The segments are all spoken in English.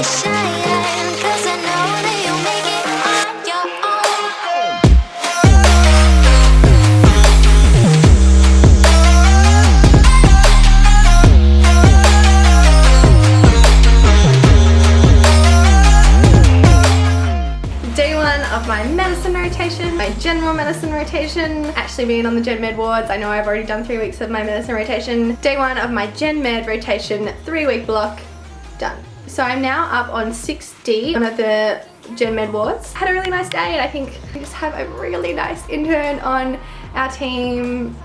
shine, 'cause I know that you'll make it on your own. Day one of my medicine rotation, my general medicine rotation, actually being on the gen med wards. I know I've already done 3 weeks of my medicine rotation. Day one of my gen med rotation, 3-week block, done. So I'm now up on 6D, one of the gen med wards. Had a really nice day, and I think we just have a really nice intern on our team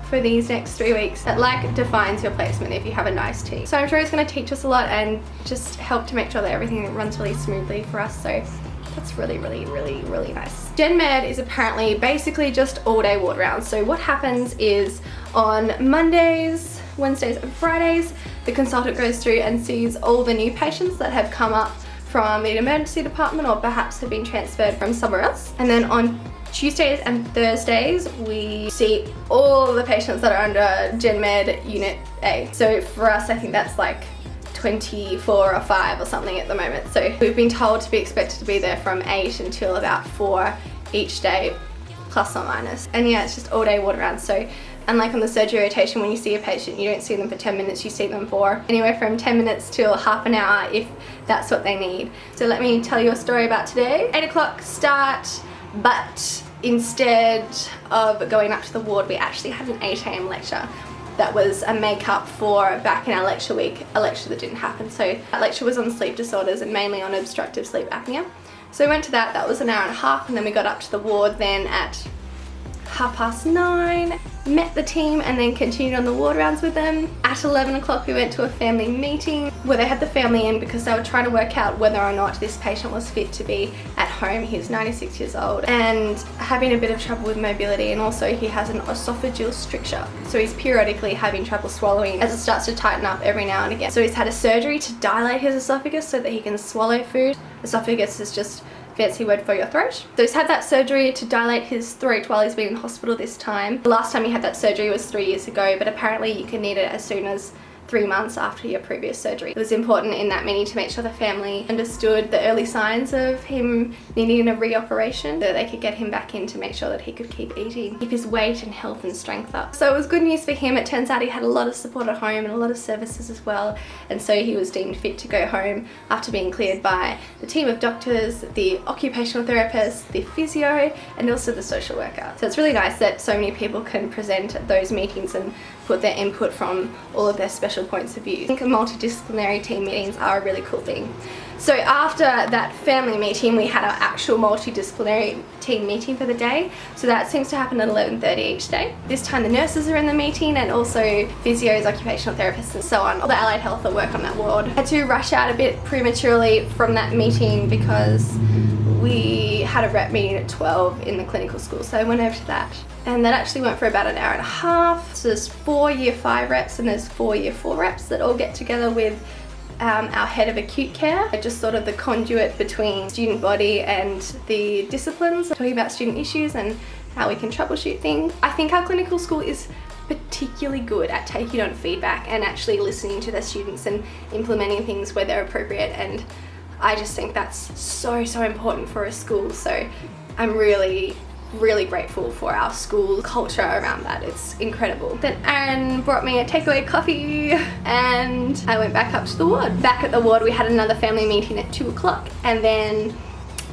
for these next 3 weeks. That like defines your placement if you have a nice team. So I'm sure it's going to teach us a lot and just help to make sure that everything runs really smoothly for us. So that's really nice. Gen Med is apparently basically just all-day ward rounds. So what happens is on Mondays, Wednesdays and Fridays, the consultant goes through and sees all the new patients that have come up from the emergency department or perhaps have been transferred from somewhere else. And then on Tuesdays and Thursdays, we see all the patients that are under Gen Med Unit A. So for us, I think that's like 24 or 5 or something at the moment. So we've been told to be expected to be there from 8 until about 4 each day, plus or minus. And yeah, it's just all day ward rounds. So unlike on the surgery rotation, when you see a patient, you don't see them for 10 minutes, you see them for anywhere from 10 minutes till half an hour if that's what they need. So let me tell you a story about today. 8 o'clock start, but instead of going up to the ward, we actually had an 8 AM lecture. That was a make-up for back in our lecture week, a lecture that didn't happen. So that lecture was on sleep disorders and mainly on obstructive sleep apnea. So we went to that, that was an hour and a half, and then we got up to the ward then at 9:30, met the team and then continued on the ward rounds with them. At 11 o'clock we went to a family meeting where they had the family in because they were trying to work out whether or not this patient was fit to be at home. He's 96 years old and having a bit of trouble with mobility, and also he has an esophageal stricture. So he's periodically having trouble swallowing as it starts to tighten up every now and again. So he's had a surgery to dilate his esophagus so that he can swallow food. Esophagus is just fancy word for your throat. So he's had that surgery to dilate his throat while he's been in hospital this time. The last time he had that surgery was 3 years ago, but apparently you can need it as soon as 3 months after your previous surgery. It was important in that meeting to make sure the family understood the early signs of him needing a reoperation so that they could get him back in to make sure that he could keep eating, keep his weight and health and strength up. So it was good news for him. It turns out he had a lot of support at home and a lot of services as well, and so he was deemed fit to go home after being cleared by the team of doctors, the occupational therapist, the physio and also the social worker. So it's really nice that so many people can present at those meetings and put their input from all of their special points of view. I think multidisciplinary team meetings are a really cool thing. So after that family meeting, we had our actual multidisciplinary team meeting for the day. So that seems to happen at 11:30 each day. This time the nurses are in the meeting and also physios, occupational therapists and so on. All the allied health that work on that ward. I had to rush out a bit prematurely from that meeting because we had a rep meeting at 12 in the clinical school, so I went over to that. And that actually went for about an hour and a half. So there's 4 year 5 reps and there's 4 year 4 reps that all get together with our head of acute care, just sort of the conduit between student body and the disciplines, talking about student issues and how we can troubleshoot things. I think our clinical school is particularly good at taking on feedback and actually listening to their students and implementing things where they're appropriate, and I just think that's so important for a school. So I'm really grateful for our school culture around that. It's incredible. Then Aaron brought me a takeaway coffee and I went back up to the ward. Back at the ward we had another family meeting at 2 o'clock, and then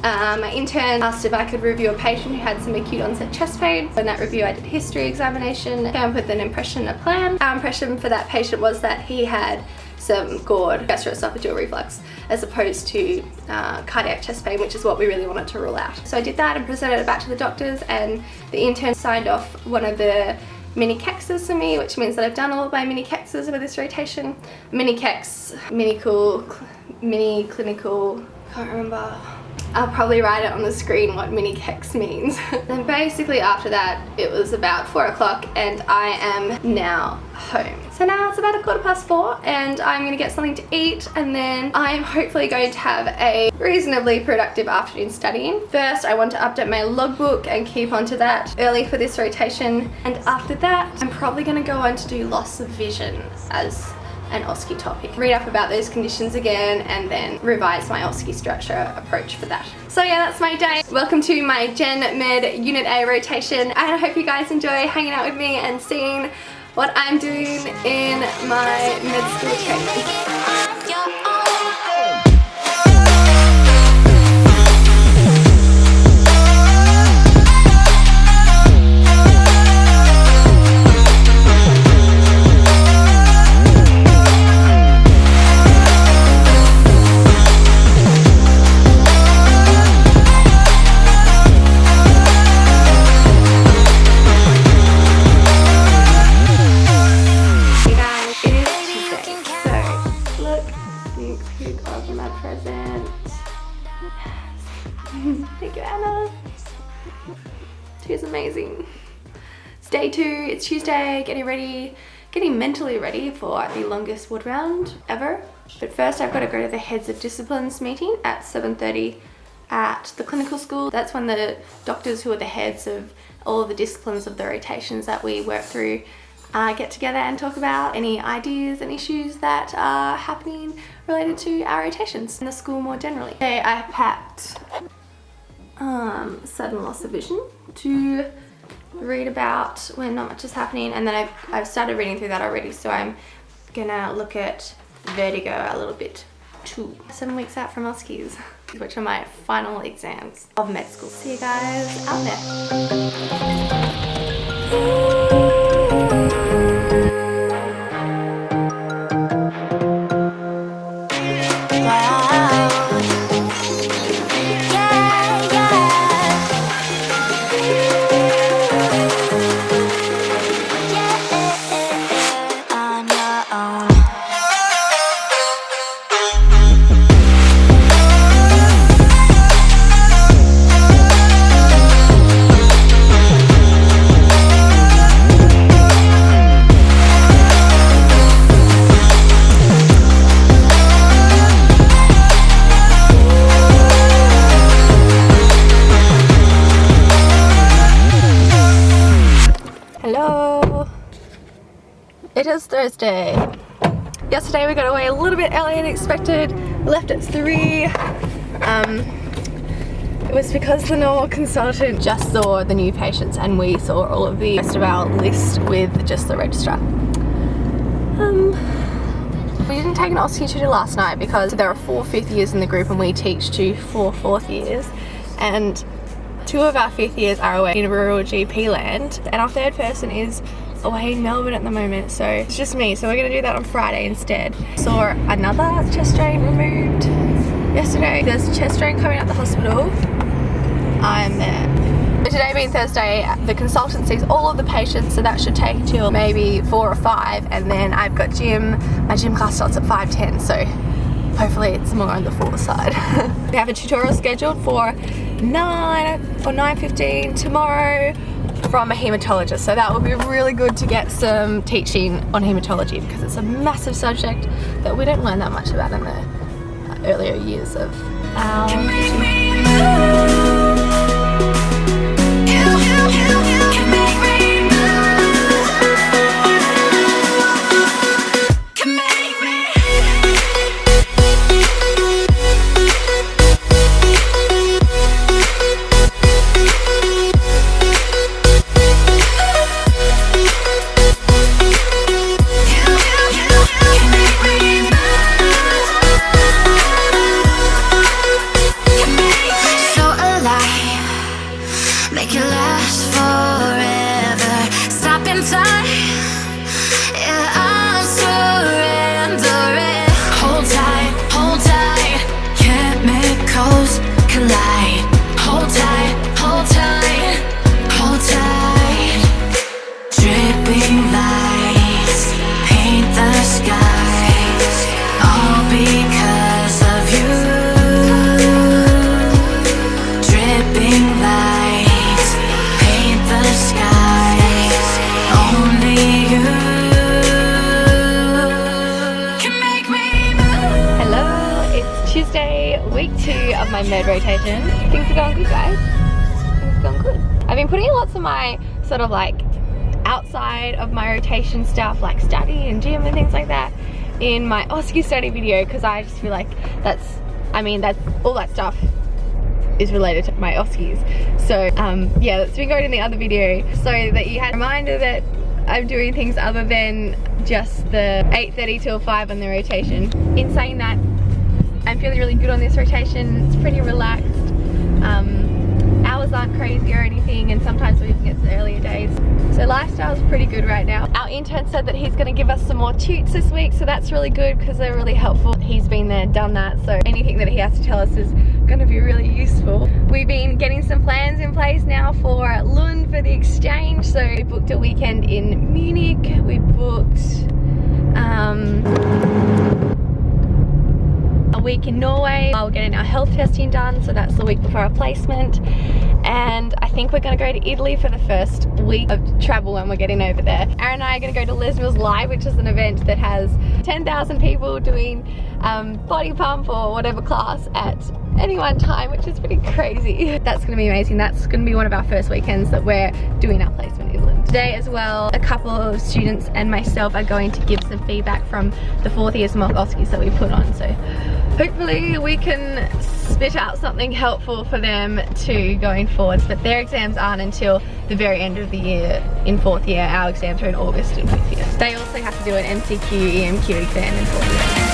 my intern asked if I could review a patient who had some acute onset chest pain. In that review I did history examination, came up with an impression, a plan. Our impression for that patient was that he had some GORD, gastroesophageal reflux, as opposed to cardiac chest pain, which is what we really wanted to rule out. So I did that and presented it back to the doctors, and the intern signed off one of the mini kexes for me, which means that I've done all of my mini kexes with this rotation. Mini kex, mini cool, mini clinical, can't remember. I'll probably write it on the screen what mini kex means. Then basically after that it was about 4 o'clock and I am now home. So now it's about 4:15 and I'm gonna get something to eat, and then I'm hopefully going to have a reasonably productive afternoon studying. First I want to update my logbook and keep onto that early for this rotation, and after that I'm probably gonna go on to do loss of vision as an OSCE topic. Read up about those conditions again and then revise my OSCE structure approach for that. So yeah, that's my day. Welcome to my Gen Med Unit A rotation. I hope you guys enjoy hanging out with me and seeing what I'm doing in my med school training. Thank you, Anna. Two's amazing. It's day 2, it's Tuesday, getting mentally ready for the longest wood round ever. But first I've got to go to the Heads of Disciplines meeting at 7:30 at the clinical school. That's when the doctors who are the heads of all of the disciplines of the rotations that we work through get together and talk about any ideas and issues that are happening related to our rotations in the school more generally. Today I packed sudden loss of vision to read about when not much is happening, and then I've started reading through that already, so I'm gonna look at vertigo a little bit too. 7 weeks out from OSCEs, which are my final exams of med school. See you guys out there. Hello, it is Thursday. Yesterday we got away a little bit earlier than expected. We left at 3. It was because the normal consultant just saw the new patients and we saw all of the rest of our list with just the registrar. We didn't take an OSCE tutor last night because there are 4 5th years in the group and we teach to 4 4th years, and 2 of our 5th years are away in rural GP land, and our 3rd person is away in Melbourne at the moment, so it's just me. So we're going to do that on Friday instead. Saw another chest drain removed yesterday. There's a chest drain coming out the hospital. I'm there. Today being Thursday, the consultant sees all of the patients, so that should take till maybe 4 or 5, and then I've got my gym class starts at 5:10, so hopefully it's more on the 4 side. We have a tutorial scheduled for 9 or 9:15 tomorrow from a haematologist, so that will be really good to get some teaching on haematology because it's a massive subject that we don't learn that much about in the earlier years of our my med rotation. Things are going good, guys. Things are going good. I've been putting in lots of my sort of like outside of my rotation stuff, like study and gym and things like that. in my OSCE study video because I just feel like that's all that stuff is related to my OSCEs. So yeah, that's been going in the other video so that you had a reminder that I'm doing things other than just the 8:30 till 5 on the rotation. In saying that, I'm feeling really good on this rotation. It's pretty relaxed. Hours aren't crazy or anything, and sometimes we even get to earlier days. So lifestyle's pretty good right now. Our intern said that he's going to give us some more tutes this week, so that's really good because they're really helpful. He's been there, done that, so anything that he has to tell us is going to be really useful. We've been getting some plans in place now for Lund for the exchange. So we booked a weekend in Munich. We booked a week in Norway while we're getting our health testing done, so that's the week before our placement. And I think we're going to go to Italy for the first week of travel when we're getting over there. Aaron and I are going to go to Les Mills Live, which is an event that has 10,000 people doing body pump or whatever class at any one time, which is pretty crazy. That's going to be amazing. That's going to be one of our first weekends that we're doing our placement in Lund. Today as well, a couple of students and myself are going to give some feedback from the 4th year's mock OSCEs that we put on. So hopefully we can spit out something helpful for them to going forwards, but their exams aren't until the very end of the year in 4th year. Our exams are in August in 5th year. They also have to do an MCQ, EMQ exam in 4th year.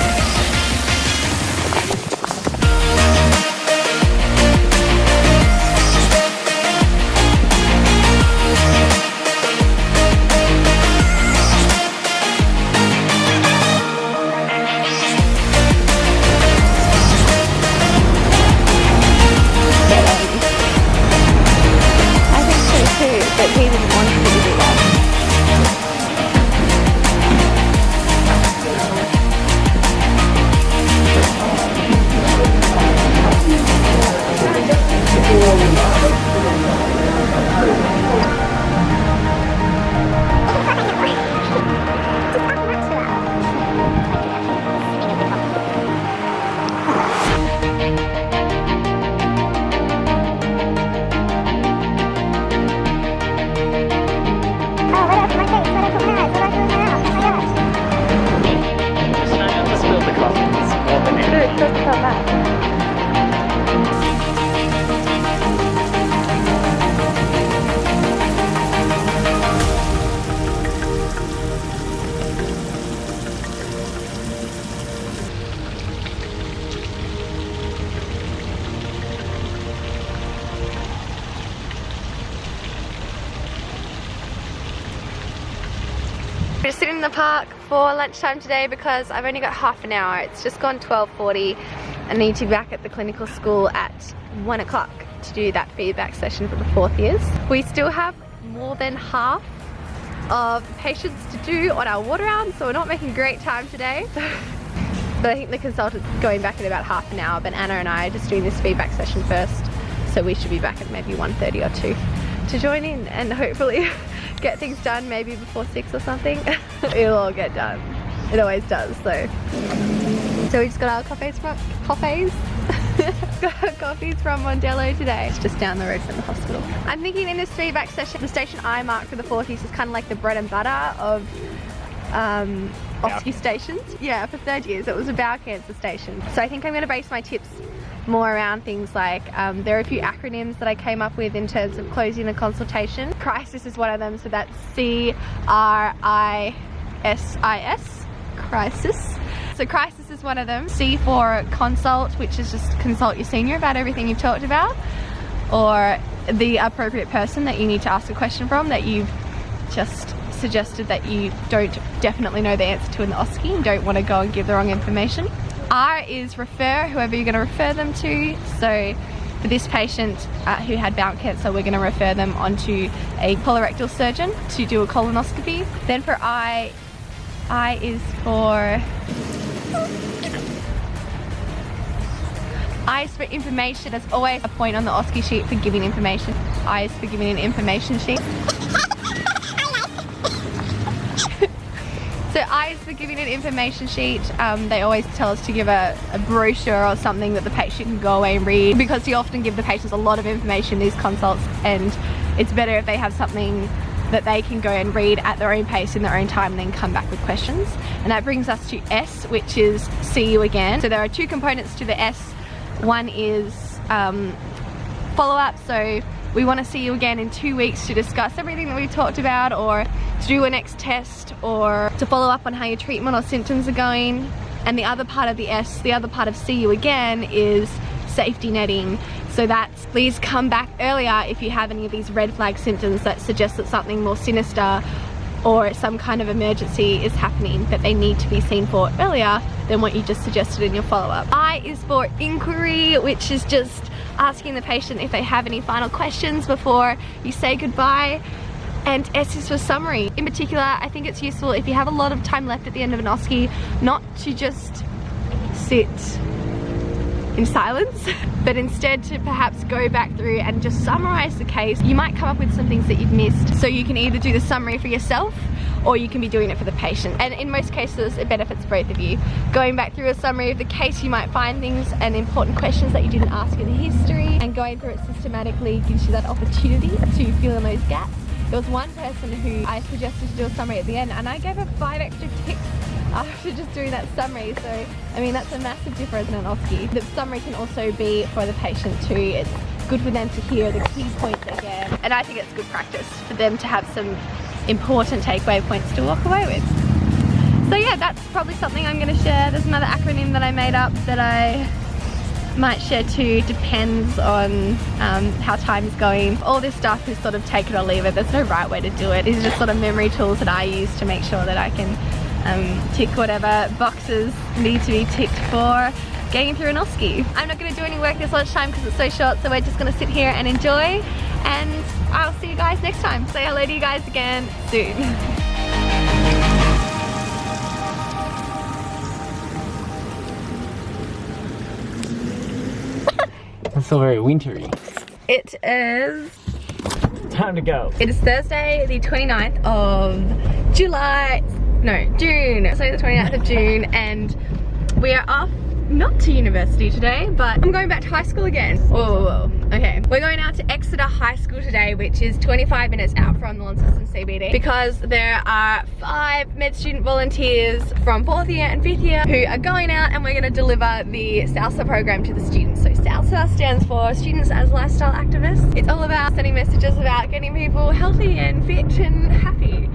We're just sitting in the park for lunchtime today because I've only got half an hour. It's just gone 12:40. I need to be back at the clinical school at 1 o'clock to do that feedback session for the 4th years. We still have more than half of patients to do on our water round, so we're not making great time today. But I think the consultant's going back in about half an hour, but Anna and I are just doing this feedback session first, so we should be back at maybe 1:30 or 2 to join in and hopefully get things done maybe before 6 or something. It'll all get done. It always does. So we just got our coffees from Mondello today. It's just down the road from the hospital. I'm thinking in this feedback session, the station I marked for the 4th years is kind of like the bread and butter of OSCE stations. Yeah, for 3rd years it was a bowel cancer station. So I think I'm going to base my tips more around things like, there are a few acronyms that I came up with in terms of closing a consultation. Crisis is one of them, so that's CRISIS, crisis. So crisis is one of them. C for consult, which is just consult your senior about everything you've talked about, or the appropriate person that you need to ask a question from that you've just suggested that you don't definitely know the answer to in the OSCE and don't want to go and give the wrong information. R is refer, whoever you're going to refer them to. So for this patient who had bowel cancer, we're going to refer them onto a colorectal surgeon to do a colonoscopy. Then for I is for information. There's always a point on the OSCE sheet for giving information. I is for giving an information sheet. So I is for giving an information sheet. They always tell us to give a brochure or something that the patient can go away and read, because you often give the patients a lot of information, these consults, and it's better if they have something that they can go and read at their own pace in their own time and then come back with questions. And that brings us to S, which is see you again. So there are two components to the S. One is follow-up, so we want to see you again in 2 weeks to discuss everything that we've talked about, or to do a next test, or to follow up on how your treatment or symptoms are going. And the other part of the S, the other part of see you again, is safety netting. So that's please come back earlier if you have any of these red flag symptoms that suggest that something more sinister or some kind of emergency is happening that they need to be seen for earlier than what you just suggested in your follow-up. I is for inquiry, which is just asking the patient if they have any final questions before you say goodbye. And S is for summary. In particular, I think it's useful if you have a lot of time left at the end of an OSCE not to just sit in silence, but instead to perhaps go back through and just summarize the case. You might come up with some things that you've missed, so you can either do the summary for yourself or you can be doing it for the patient. And in most cases, it benefits both of you. Going back through a summary of the case, you might find things and important questions that you didn't ask in the history, and going through it systematically gives you that opportunity to fill in those gaps. There was one person who I suggested to do a summary at the end, and I gave her 5 extra ticks after just doing that summary. So I mean, that's a massive difference in an OSCE. The summary can also be for the patient too. It's good for them to hear the key points again, and I think it's good practice for them to have some important takeaway points to walk away with. So yeah, that's probably something I'm going to share. There's another acronym that I made up that I might share too. Depends on how time is going. All this stuff is sort of take it or leave it. There's no right way to do it. These are just sort of memory tools that I use to make sure that I can tick whatever boxes need to be ticked for getting through an OSCE. I'm not going to do any work this lunchtime because it's so short, so we're just going to sit here and enjoy, and I'll see you guys next time. Say hello to you guys again soon. It's still very wintry. It is Time to go. It is Thursday, the 29th of July. No, June. So the 29th of June, and we are off, not to university today, but I'm going back to high school again. Whoa. Okay, we're going out to Exeter High School today, which is 25 minutes out from the Launceston CBD, because there are 5 med student volunteers from 4th year and 5th year who are going out, and we're going to deliver the SALSA program to the students. So SALSA stands for Students as Lifestyle Activists. It's all about sending messages about getting people healthy and fit and happy.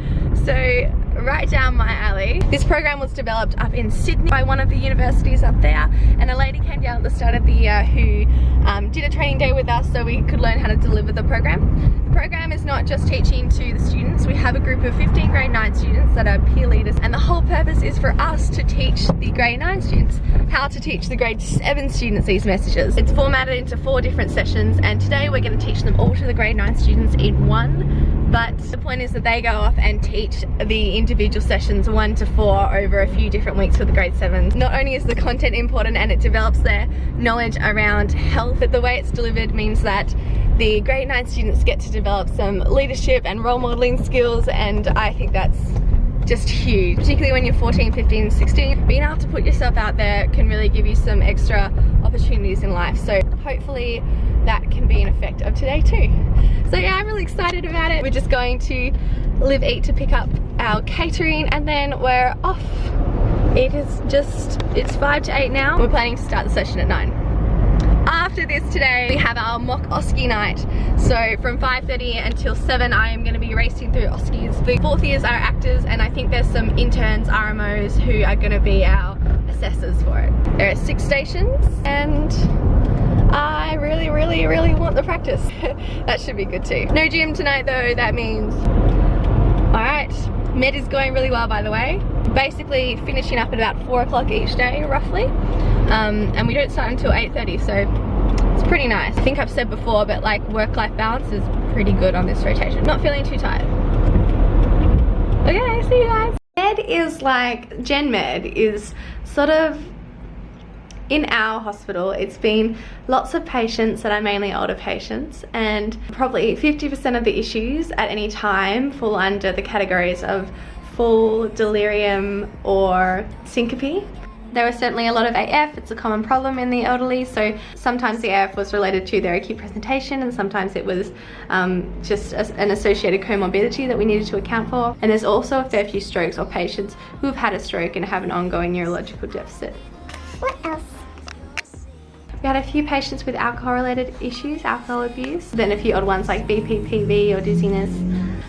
So right down my alley. This program was developed up in Sydney by one of the universities up there, and a lady came down at the start of the year who did a training day with us so we could learn how to deliver the program. The program is not just teaching to the students. We have a group of 15 grade 9 students that are peer leaders, and the whole purpose is for us to teach the grade 9 students how to teach the grade 7 students these messages. It's formatted into 4 different sessions, and today we're going to teach them all to the grade 9 students in one. But the point is that they go off and teach the individual sessions 1 to 4 over a few different weeks for the grade 7s. Not only is the content important and it develops their knowledge around health, but the way it's delivered means that the grade 9 students get to develop some leadership and role modeling skills, and I think that's just huge, particularly when you're 14, 15, 16. Being able to put yourself out there can really give you some extra opportunities in life. So hopefully that can be an effect of today too. So yeah, I'm really excited about it. We're just going to Live Eat to pick up our catering, and then we're off. It's 5 to 8 now. We're planning to start the session at 9. After this today, we have our mock OSCE night. So from 5:30 until 7, I am going to be racing through OSCEs. The 4th years are actors, and I think there's some interns, RMOs, who are going to be our assessors for it. There are 6 stations, and I really want the practice. That should be good too. No gym tonight though, that means. Alright, med is going really well, by the way. Basically finishing up at about 4 o'clock each day, roughly. And we don't start until 8:30, so it's pretty nice. I think I've said before, but like work-life balance is pretty good on this rotation. Not feeling too tired. Okay, see you guys. Med is like, Gen Med is sort of, in our hospital, it's been lots of patients that are mainly older patients, and probably 50% of the issues at any time fall under the categories of full delirium or syncope. There was certainly a lot of AF. It's a common problem in the elderly, so sometimes the AF was related to their acute presentation and sometimes it was just an associated comorbidity that we needed to account for. And there's also a fair few strokes or patients who have had a stroke and have an ongoing neurological deficit. What else? We had a few patients with alcohol-related issues, alcohol abuse, then a few odd ones like BPPV or dizziness.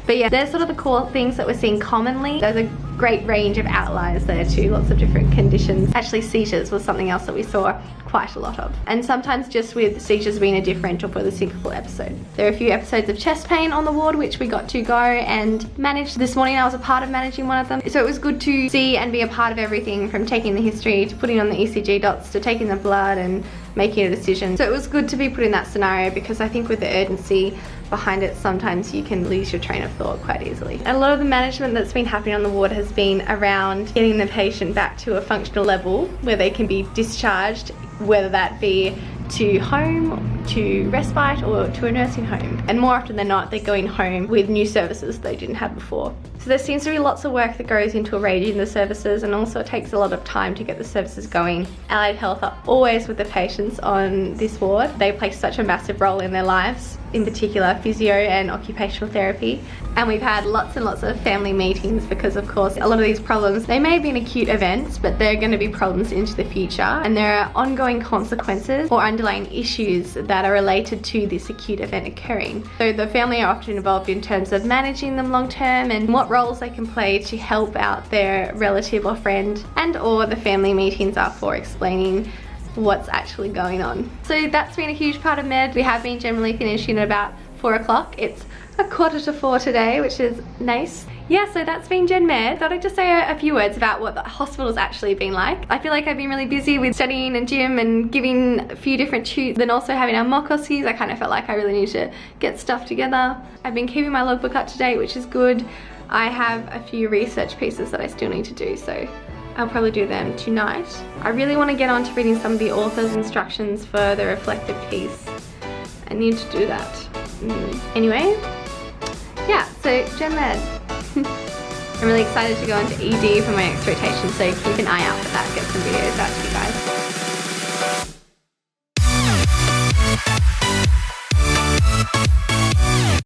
But yeah, there's sort of the core things that we're seeing commonly. There's a great range of outliers there too, lots of different conditions. Actually, seizures was something else that we saw quite a lot of. And sometimes just with seizures being a differential for the syncopal episode. There are a few episodes of chest pain on the ward which we got to go and manage. This morning I was a part of managing one of them. So it was good to see and be a part of everything, from taking the history to putting on the ECG dots to taking the blood and making a decision. So it was good to be put in that scenario because I think with the urgency behind it, sometimes you can lose your train of thought quite easily. And a lot of the management that's been happening on the ward has been around getting the patient back to a functional level where they can be discharged, whether that be to home, to respite, or to a nursing home. And more often than not, they're going home with new services they didn't have before. So there seems to be lots of work that goes into arranging the services, and also it takes a lot of time to get the services going. Allied Health are always with the patients on this ward. They play such a massive role in their lives, in particular physio and occupational therapy. And we've had lots and lots of family meetings because of course a lot of these problems, they may be an acute events, but they're going to be problems into the future, and there are ongoing consequences or underlying issues that are related to this acute event occurring. So the family are often involved in terms of managing them long term and what roles they can play to help out their relative or friend, and or the family meetings are for explaining what's actually going on. So that's been a huge part of med. We have been generally finishing at about 4 o'clock. It's 3:45 today, which is nice. Yeah, so that's been Gen Med. Thought I'd just say a few words about what the hospital's actually been like. I feel like I've been really busy with studying and gym and giving a few different shoots, then also having our mock OSCEs. I kind of felt like I really need to get stuff together. I've been keeping my logbook up to date, which is good. I have a few research pieces that I still need to do, so I'll probably do them tonight. I really want to get on to reading some of the author's instructions for the reflective piece. I need to do that. Anyway, yeah, so Gen Med. I'm really excited to go into ED for my next rotation, so keep an eye out for that, get some videos out to you guys.